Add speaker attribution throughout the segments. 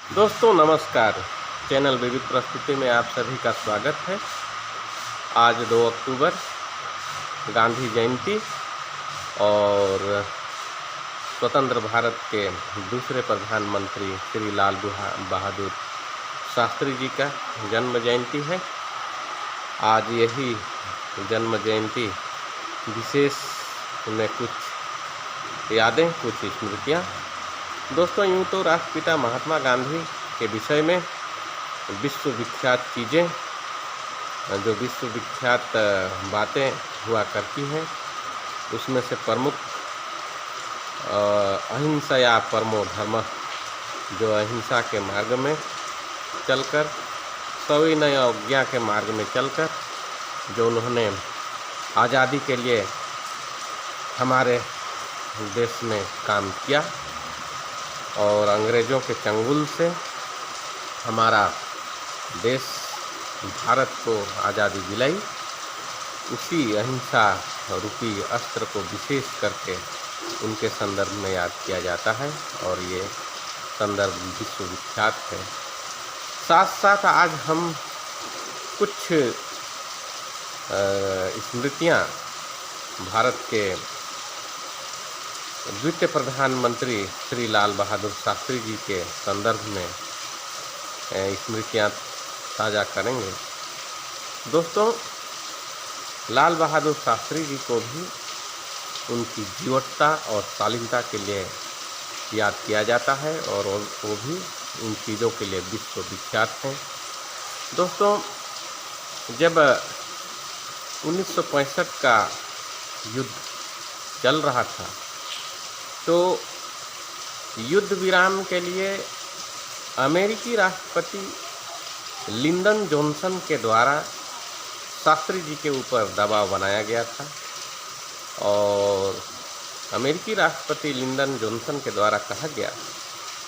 Speaker 1: दोस्तों नमस्कार। चैनल विविध प्रस्तुति में आप सभी का स्वागत है। आज 2 अक्टूबर गांधी जयंती और स्वतंत्र भारत के दूसरे प्रधानमंत्री श्री लाल बहादुर शास्त्री जी का जन्म जयंती है। आज यही जन्म जयंती विशेष में कुछ यादें, कुछ स्मृतियाँ। दोस्तों यूँ तो राष्ट्रपिता महात्मा गांधी के विषय में विश्वविख्यात चीज़ें, जो विश्वविख्यात बातें हुआ करती हैं, उसमें से प्रमुख अहिंसया परमो धर्मः, जो अहिंसा के मार्ग में चलकर, सविनय अवज्ञा के मार्ग में चलकर जो उन्होंने आज़ादी के लिए हमारे देश में काम किया और अंग्रेज़ों के चंगुल से हमारा देश भारत को आज़ादी दिलाई, उसी अहिंसा रूपी अस्त्र को विशेष करके उनके संदर्भ में याद किया जाता है और ये संदर्भ विश्वविख्यात है। साथ साथ आज हम कुछ स्मृतियाँ भारत के द्वितीय प्रधानमंत्री श्री लाल बहादुर शास्त्री जी के संदर्भ में स्मृतियाँ ताज़ा करेंगे। दोस्तों, लाल बहादुर शास्त्री जी को भी उनकी जीवटता और शालीनता के लिए याद किया जाता है और वो भी इन चीज़ों के लिए विश्वविख्यात हैं। दोस्तों, जब 1965 का युद्ध चल रहा था तो युद्ध विराम के लिए अमेरिकी राष्ट्रपति लिंडन जॉनसन के द्वारा शास्त्री जी के ऊपर दबाव बनाया गया था और अमेरिकी राष्ट्रपति लिंडन जॉनसन के द्वारा कहा गया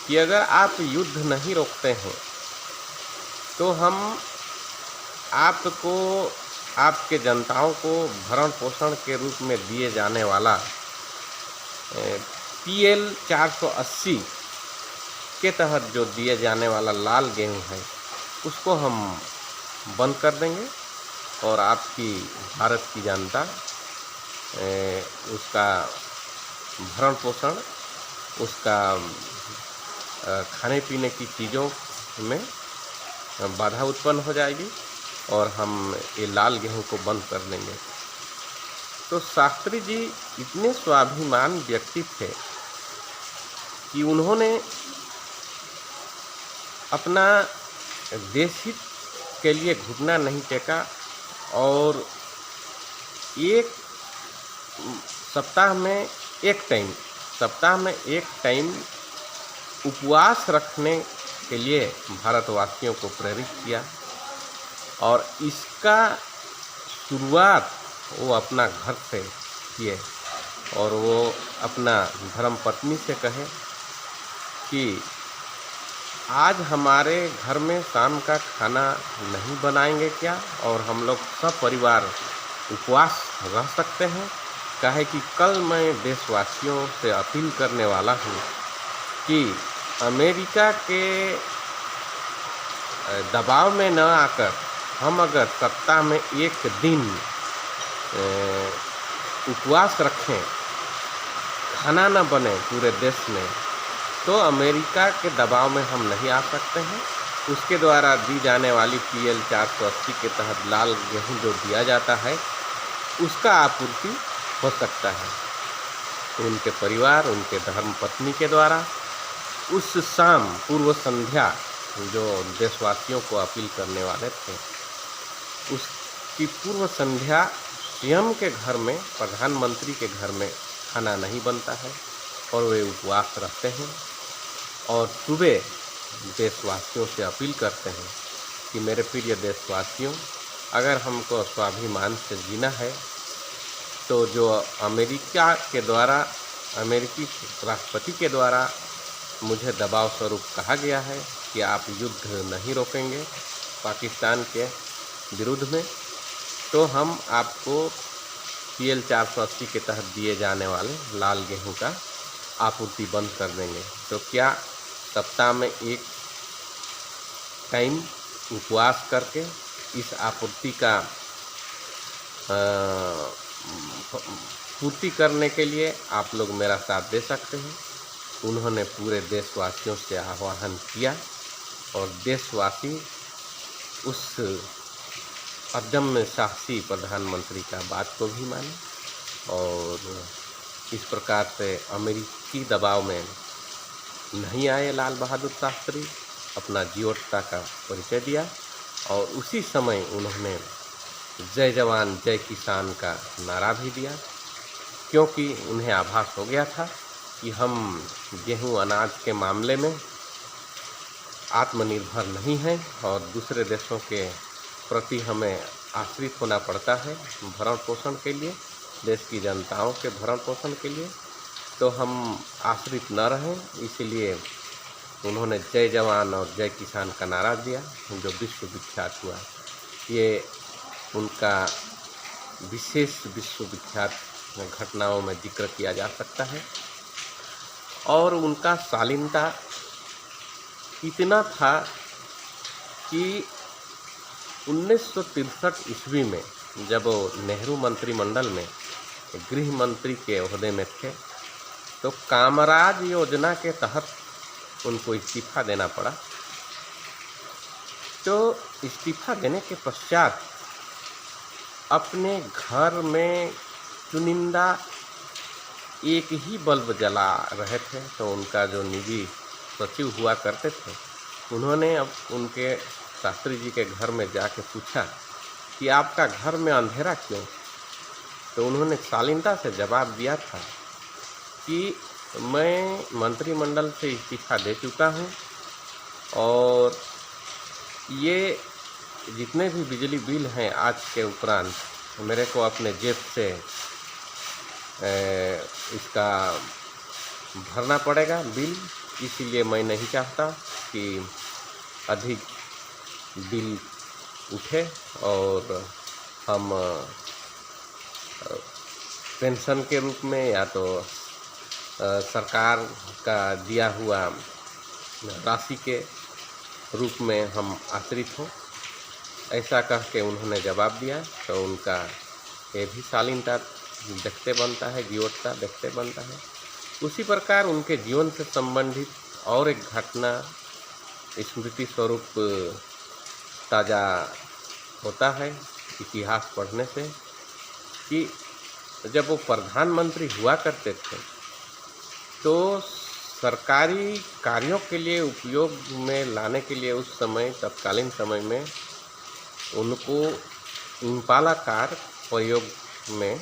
Speaker 1: कि अगर आप युद्ध नहीं रोकते हैं तो हम आपको, आपके जनताओं को भरण पोषण के रूप में दिए जाने वाला PL 480 के तहत जो दिए जाने वाला लाल गेहूँ है उसको हम बंद कर देंगे और आपकी भारत की जनता उसका भरण पोषण, उसका खाने पीने की चीज़ों में बाधा उत्पन्न हो जाएगी और हम ये लाल गेहूँ को बंद कर देंगे। तो शास्त्री जी इतने स्वाभिमान व्यक्ति थे कि उन्होंने अपना देश हित के लिए घुटना नहीं टेका और एक सप्ताह में एक टाइम उपवास रखने के लिए भारतवासियों को प्रेरित किया और इसका शुरुआत वो अपना घर से किए और वो अपना धर्मपत्नी से कहे कि आज हमारे घर में शाम का खाना नहीं बनाएंगे क्या और हम लोग सब परिवार उपवास रह सकते हैं। कहे कि कल मैं देशवासियों से अपील करने वाला हूँ कि अमेरिका के दबाव में न आकर हम अगर सप्ताह में एक दिन उपवास रखें, खाना न बने पूरे देश में, तो अमेरिका के दबाव में हम नहीं आ सकते हैं। उसके द्वारा दी जाने वाली PL 480 के तहत लाल गेहूँ जो दिया जाता है उसका आपूर्ति हो सकता है। तो उनके परिवार, उनके धर्मपत्नी के द्वारा उस शाम पूर्व संध्या जो देशवासियों को अपील करने वाले थे, उसकी पूर्व संध्या स्वयं के घर में, प्रधानमंत्री के घर में खाना नहीं बनता है और वे उपवास रहते हैं और सुबह देशवासियों से अपील करते हैं कि मेरे प्रिय देशवासियों, अगर हमको स्वाभिमान से जीना है तो जो अमेरिका के द्वारा, अमेरिकी राष्ट्रपति के द्वारा मुझे दबाव स्वरूप कहा गया है कि आप युद्ध नहीं रोकेंगे पाकिस्तान के विरुद्ध में, तो हम आपको PL 480 के तहत दिए जाने वाले लाल गेहूं का आपूर्ति बंद कर देंगे। तो क्या सप्ताह में एक टाइम उपवास करके इस आपूर्ति का पूर्ति करने के लिए आप लोग मेरा साथ दे सकते हैं। उन्होंने पूरे देशवासियों से आह्वान किया और देशवासी उस अदम्य साहसी प्रधानमंत्री का बात को भी माने और इस प्रकार से अमेरिकी दबाव में नहीं आए। लाल बहादुर शास्त्री अपना जीवटता का परिचय दिया और उसी समय उन्होंने जय जवान जय किसान का नारा भी दिया, क्योंकि उन्हें आभास हो गया था कि हम गेहूं अनाज के मामले में आत्मनिर्भर नहीं हैं और दूसरे देशों के प्रति हमें आश्रित होना पड़ता है भरण पोषण के लिए, देश की जनताओं के भरण पोषण के लिए, तो हम आश्रित न रहें। इसलिए उन्होंने जय जवान और जय किसान का नारा दिया, जो विश्व विख्यात हुआ। ये उनका विशेष विश्व विख्यात घटनाओं में जिक्र किया जा सकता है। और उनका शालीनता इतना था कि 1963 ईस्वी में जब वो नेहरू मंत्रिमंडल में गृह मंत्री के ओहदे में थे, तो कामराज योजना के तहत उनको इस्तीफा देना पड़ा। तो इस्तीफा देने के पश्चात अपने घर में चुनिंदा एक ही बल्ब जला रहे थे। तो उनका जो निजी सचिव हुआ करते थे, उन्होंने अब उनके शास्त्री जी के घर में जाके पूछा कि आपका घर में अंधेरा क्यों? तो उन्होंने शालीनता से जवाब दिया था कि मैं मंत्रिमंडल से इस्तीफा दे चुका हूँ और ये जितने भी बिजली बिल हैं आज के उपरांत मेरे को अपने जेब से इसका भरना पड़ेगा बिल, इसीलिए मैं नहीं चाहता कि अधिक बिल उठे और हम पेंशन के रूप में या तो सरकार का दिया हुआ राशि के रूप में हम आश्रित हों, ऐसा कह के उन्होंने जवाब दिया। तो उनका ये भी शालीनता देखते बनता है, जीवटता देखते बनता है। उसी प्रकार उनके जीवन से संबंधित और एक घटना स्मृति स्वरूप ताज़ा होता है इतिहास पढ़ने से, कि जब वो प्रधानमंत्री हुआ करते थे तो सरकारी कार्यों के लिए उपयोग में लाने के लिए उस समय तत्कालीन समय में उनको इम्पाला कार प्रयोग में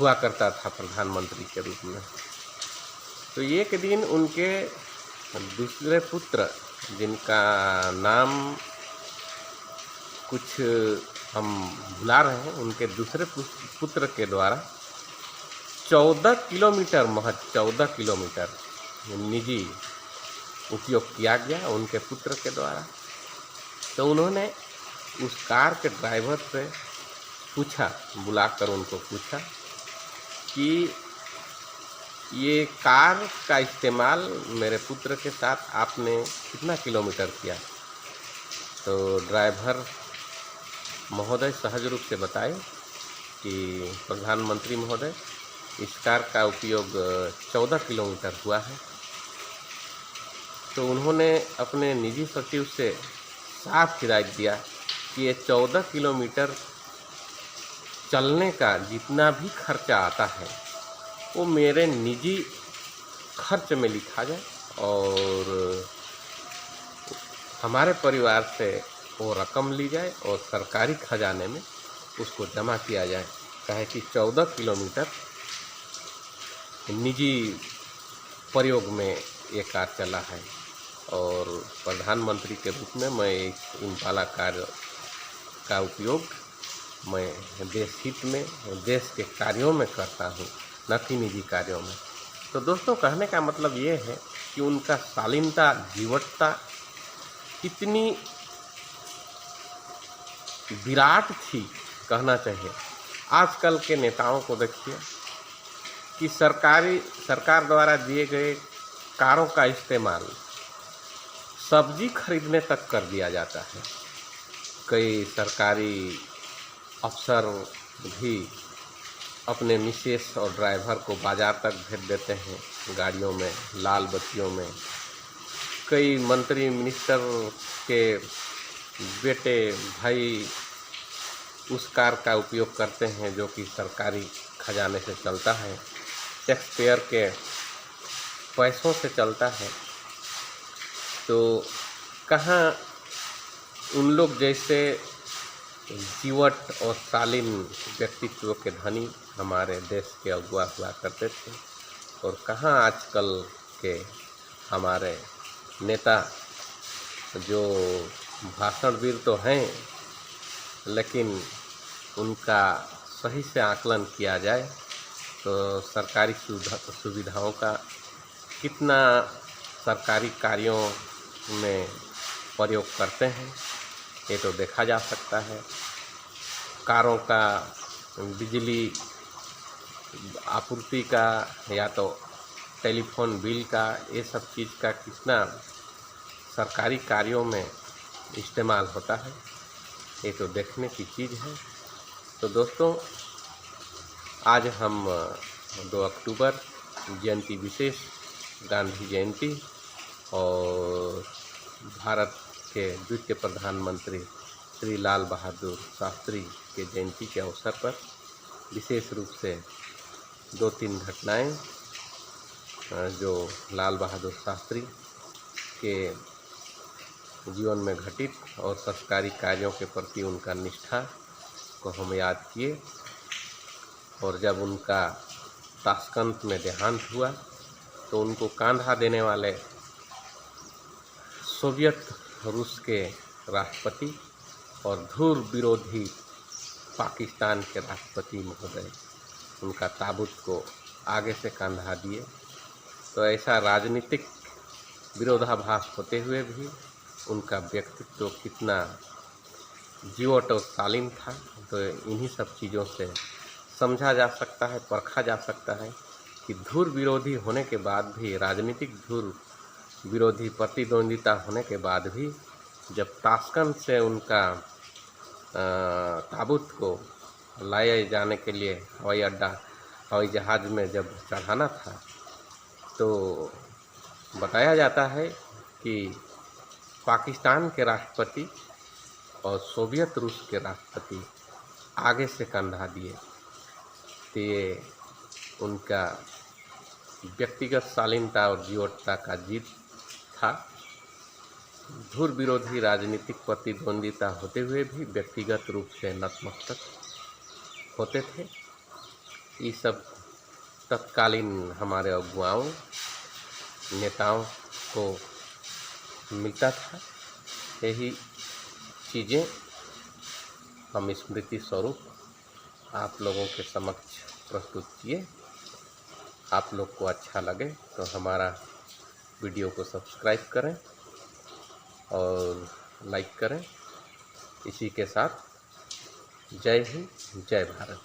Speaker 1: हुआ करता था प्रधानमंत्री के रूप में। तो एक दिन उनके दूसरे पुत्र, जिनका नाम कुछ हम भुला रहे हैं, उनके दूसरे पुत्र के द्वारा 14 किलोमीटर, महज 14 किलोमीटर निजी उपयोग किया गया उनके पुत्र के द्वारा। तो उन्होंने उस कार के ड्राइवर से पूछा, बुलाकर उनको पूछा कि ये कार का इस्तेमाल मेरे पुत्र के साथ आपने कितना किलोमीटर किया? तो ड्राइवर महोदय सहज रूप से बताए कि प्रधानमंत्री महोदय, इस कार का उपयोग 14 किलोमीटर हुआ है। तो उन्होंने अपने निजी सचिव से साफ हिदायत दिया कि ये 14 किलोमीटर चलने का जितना भी खर्चा आता है वो मेरे निजी खर्च में लिखा जाए और हमारे परिवार से वो रकम ली जाए और सरकारी खजाने में उसको जमा किया जाए। कहे कि 14 किलोमीटर निजी प्रयोग में ये कार चला है और प्रधानमंत्री के रूप में मैं इस इम्पाला कार का उपयोग मैं देश हित में, देश के कार्यों में करता हूँ, न कि निजी कार्यों में। तो दोस्तों, कहने का मतलब ये है कि उनका शालीनता, जीवटता कितनी विराट थी, कहना चाहिए। आजकल के नेताओं को देखिए कि सरकार द्वारा दिए गए कारों का इस्तेमाल सब्जी खरीदने तक कर दिया जाता है। कई सरकारी अफसर भी अपने मिसेस और ड्राइवर को बाज़ार तक भेज देते हैं गाड़ियों में, लाल बत्तियों में। कई मंत्री मिनिस्टर के बेटे भाई उस कार का उपयोग करते हैं जो कि सरकारी खजाने से चलता है, टैक्स पेयर के पैसों से चलता है। तो कहाँ उन लोग जैसे जीवट और शालीन व्यक्तित्व के धनी हमारे देश के अगुआ हुआ करते थे, और कहाँ आजकल के हमारे नेता जो भाषणवीर तो हैं, लेकिन उनका सही से आकलन किया जाए तो सरकारी सुविधाओं का कितना सरकारी कार्यों में प्रयोग करते हैं ये तो देखा जा सकता है। कारों का बिजली आपूर्ति का या तो टेलीफोन बिल का, ये सब चीज़ का कितना सरकारी कार्यों में इस्तेमाल होता है ये तो देखने की चीज़ है। तो दोस्तों, आज हम 2 अक्टूबर जयंती विशेष, गांधी जयंती और भारत के द्वितीय प्रधानमंत्री श्री लाल बहादुर शास्त्री के जयंती के अवसर पर विशेष रूप से 2-3 घटनाएं जो लाल बहादुर शास्त्री के जीवन में घटित और संस्कारी कार्यों के प्रति उनका निष्ठा को हम याद किए। और जब उनका ताशकंद में देहांत हुआ तो उनको कांधा देने वाले सोवियत रूस के राष्ट्रपति और धुर विरोधी पाकिस्तान के राष्ट्रपति महोदय उनका ताबूत को आगे से कंधा दिए। तो ऐसा राजनीतिक विरोधाभास होते हुए भी उनका व्यक्तित्व कितना जीवट और शालीन था, तो इन्हीं सब चीज़ों से समझा जा सकता है, परखा जा सकता है कि धुर विरोधी होने के बाद भी, राजनीतिक धुर विरोधी प्रतिद्वंदिता होने के बाद भी, जब ताशकंद से उनका ताबूत को लाए जाने के लिए हवाई जहाज़ में जब चढ़ाना था तो बताया जाता है कि पाकिस्तान के राष्ट्रपति और सोवियत रूस के राष्ट्रपति आगे से कंधा दिए। तो ये उनका व्यक्तिगत शालीनता और जीवटता का जीत था। धुर विरोधी राजनीतिक प्रतिद्वंदिता होते हुए भी व्यक्तिगत रूप से नतमस्तक होते थे। ये सब तत्कालीन हमारे अगुवाओं नेताओं को मिलता था। यही चीज़ें हम स्मृति स्वरूप आप लोगों के समक्ष प्रस्तुत किए। आप लोग को अच्छा लगे तो हमारा वीडियो को सब्सक्राइब करें और लाइक करें। इसी के साथ जय हिंद, जय भारत।